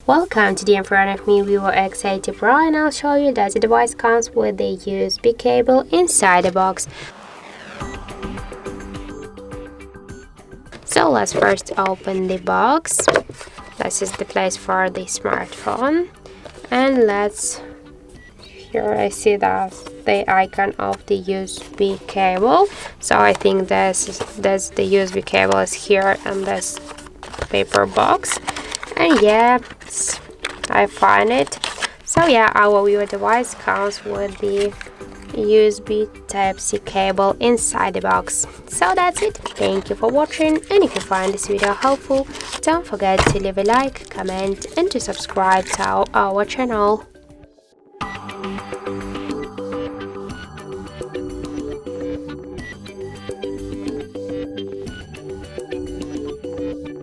Welcome. Today in front of me VIVO X80 Pro, and I'll show you that the device comes with the USB cable inside the box. So let's first open the box. This is the place for the smartphone, and here I see that the icon of the USB cable. So I think that's the USB cable is here in this paper box. And yeah, I find it. So yeah, our VIVO device comes with the USB Type-C cable inside the box. So that's it. Thank you for watching, and if you find this video helpful, don't forget to leave a like, comment, and to subscribe to our channel.